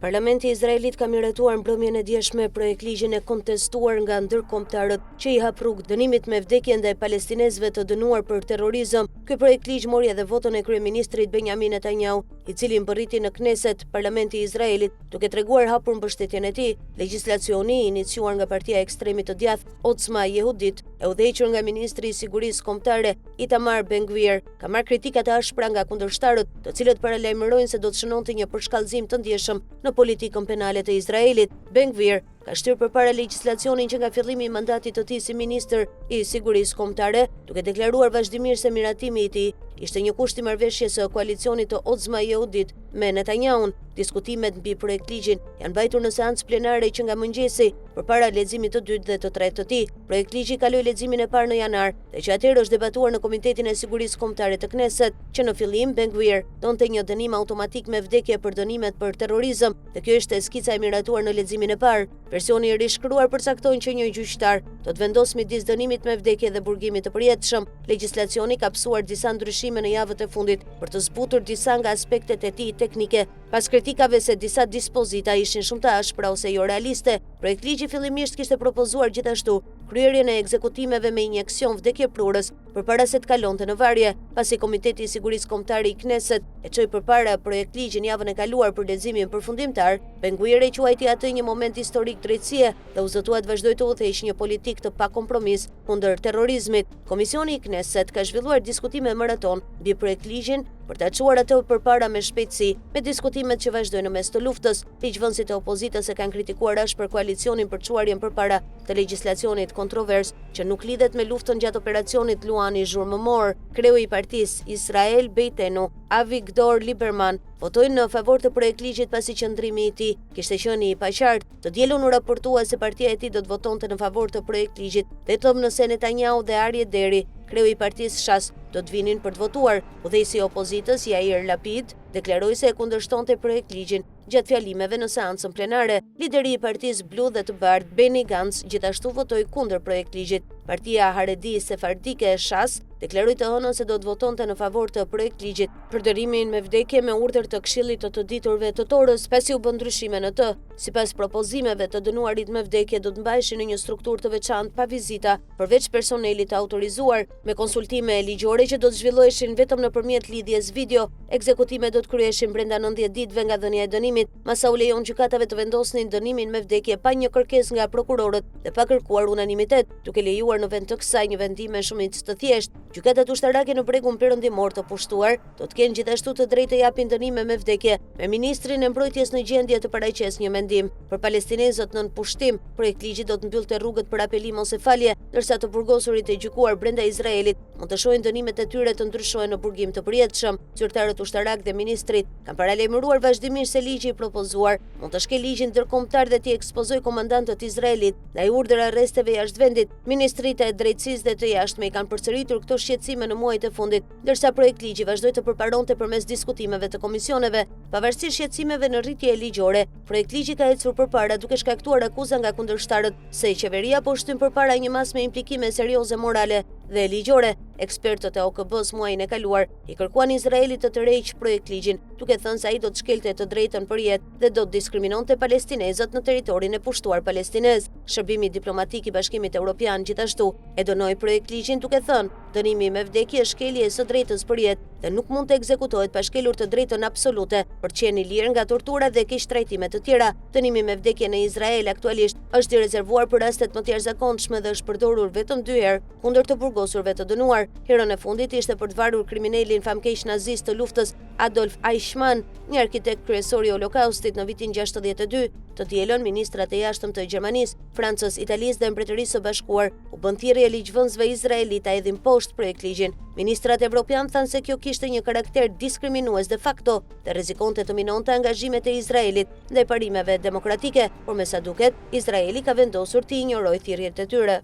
Parlamenti i Izraelit ka miratuar mbrëmjen e djeshme projektligjin e kontestuar nga ndërkombëtarët që i hap rrugë dënimit me vdekje ndaj palestinezëve të dënuar për terrorizëm. Ky projektligj mori edhe votën e kryeministrit Benjamin Netanyahu, i cili mbërriti në Knesset, Parlamenti i Izraelit, duke treguar hapur mbështetjen e tij. Legjislacioni i iniciuar nga partia ekstremit të djathtë Otzma Yehudit, e udhëhequr nga ministri i sigurisë kombëtare Itamar Ben-Gvir, ka marrë kritika të ashpra nga kundërshtarët, të cilët paralajmërojnë se do të shënonte një përshkallëzim të ndjeshëm në politikën penale të Izraelit. Ben-Gvir ka shtyrë përpara legjislacionin që nga fillimi i mandatit të tij si ministër i sigurisë kombëtare, duke deklaruar vazhdimisht se miratimi i tij ishte një kusht i marrëveshjes së koalicionit të Otzma Yehudit me Netanyahun. Diskutimet mbi projektligjin janë mbajtur në seancë plenare që nga mëngjesi përpara leximit të dytë dhe të tretë të tij. Projektligji kaloi leximin e parë në janar dhe që atëherë është debatuar në Komitetin e Sigurisë Kombëtare të Knesset, që në fillim Ben-Gvir donte një dënim automatik me vdekje për dënimet për terrorizëm, dhe kjo ishte skica e miratuar në leximin e parë. Versioni i rishkruar përcakton që një gjyqtar do të vendosë midis dënimit me vdekje dhe burgimit të përjetshëm. Legjislacioni ka psuar disa ndryshime në javët e fundit për të zbutur disa nga aspektet e tij teknike, pas kritikave se disa dispozita ishin shumë të ashpra ose jo realiste. Projektligji fillimisht kishte propozuar gjithashtu kryerjen e ekzekutimeve me injeksion vdekjeprurës përpara se të kalonte në varje. Pasi Komiteti i Sigurisë Kombëtare i Knesset e çoi përpara projektligjin javën e kaluar për leximin përfundimtar, Ben-Gvir e quajti atë një moment historik drejtësie dhe u zotua të vazhdoi të udhëheqë një politikë të pakompromis kundër terrorizmit. Komisioni i Knesset ka zhvilluar diskutime maraton mbi projektligjin për ta çuar atë përpara me shpejtësi, me diskutimet që vazhdojnë në mes të luftës. Ligjvënësit e opozitës e kanë kritikuar ashpër koalicionin për çuarjen përpara të legjislacionit kontrovers që nuk lidhet me luftën gjatë operacionit Luani zhurmëmor. Kreu i partisë Israel Beitenu, Avigdor Lieberman, votojnë në favor të projektligjit pasi qëndrimi i tij kishte qenë i paqartë. Të dielën u raportua se partia e tij do të votonte në favor të projektligjit vetëm nëse Netanyahu dhe Arye Deri, kreu i partisë Shas, do të vinin për të votuar. Udhëheqësi i opozitës Yair Lapid deklaroi se e kundërshtonte projektligjin gjatë fjalimeve në seancën plenare. Lideri i partisë blu dhe të bardhë Benny Gantz gjithashtu votoi kundër projektligjit. Partia Haredi Sefardike e Shas deklaroi të hënën se do të votonte në favor të projektligjit për dënimin me vdekje me urdhër të Këshillit të diturve të Torës, pasi u bë ndryshime në të. Sipas propozimeve, të dënuarit me vdekje do të mbaheshin në një strukturë të veçantë pa vizita, përveç personelit të autorizuar, me konsultime ligjore që do të zhvilloheshin vetëm nëpërmjet lidhjes video. Ekzekutimet do të kryheshin brenda 90 ditëve nga dhënia e dënimit, masa u lejon gjykatave të vendosnin dënimin me vdekje pa një kërkesë nga prokurorët dhe pa kërkuar unanimitet, duke lejuar në vend të kësaj një vendim me shumicë të thjeshtë. Gjykatat ushtarake në bregun perëndimor të pushtuar do të kenë gjithashtu të drejtë të japin dënime me vdekje, me ministrin e mbrojtjes në gjendje të paraqesë një mendim. Për palestinezët nën pushtim, projektligji do të mbyllte rrugët për apelim ose falje, ndërsa të burgosurit e gjykuar brenda Izraelit mund të shohin dënimet e tyre të ndryshojnë në burgim të përjetshëm. Zyrtarët ushtarak dhe ministrit kanë paralajmëruar vazhdimisht se ligji i propozuar mund të shkelë ligjin ndërkombëtar dhe t'i ekspozojë komandantët Izraelit ndaj urdhër arresteve jashtë vendit. Ministrit e drejtësisë dhe të jashtme i kanë përsëritur këto shqetësime në muajt e fundit, ndërsa projektligji vazhdoi të përparonte përmes diskutimeve të komisioneve. Pavarësisht shqetësimeve në rritje ligjore, projektligji ka ecur përpara duke shkaktuar akuza nga kundërshtarët se qeveria po shtyn përpara një mas me implikime serioze morale dhe ligjore. Ekspertët e OKB-s muajin e kaluar i kërkuan Izraelit të tërheqë projektligjin, duke thënë se ai do të shkelte të drejtën për jetë dhe do të diskrimimonte palestinezët në territorin e pushtuar palestinez. Shërbimi diplomatik i Bashkimit Evropian gjithashtu e dënoi projektligjin, duke thënë dënimi me vdekje është shkelje së drejtës për jetë dhe nuk mund të ekzekutohet pa shkelur të drejtën absolute për të qenë i lirë nga tortura dhe keq trajtime të tjera. Dënimi me vdekje në Izrael aktualisht është i rezervuar për rastet më të jashtëzakonshme dhe është përdorur vetëm 2 herë kundër të burgosurve të dënuar. Herën e fundit ishte për të varur kriminalin famkeq nazist të luftës Adolf Eichmann, një arkitekt kryesor i Holokaustit në vitin 62. Të dielën ministrat e jashtëm të Gjermanisë, Francës, Italisë dhe Mbretërisë së Bashkuar u bën thirrje ligjvënësve izraelita hedhin poshtë projektligjin. Ministrat evropian thanë se kjo kishte një karakter diskriminues de facto dhe rrezikonte të minonte angazhimet e Izraelit ndaj parimeve demokratike, por me sa duket, Izraeli ka vendosur të injorojë thirrjet e tyre.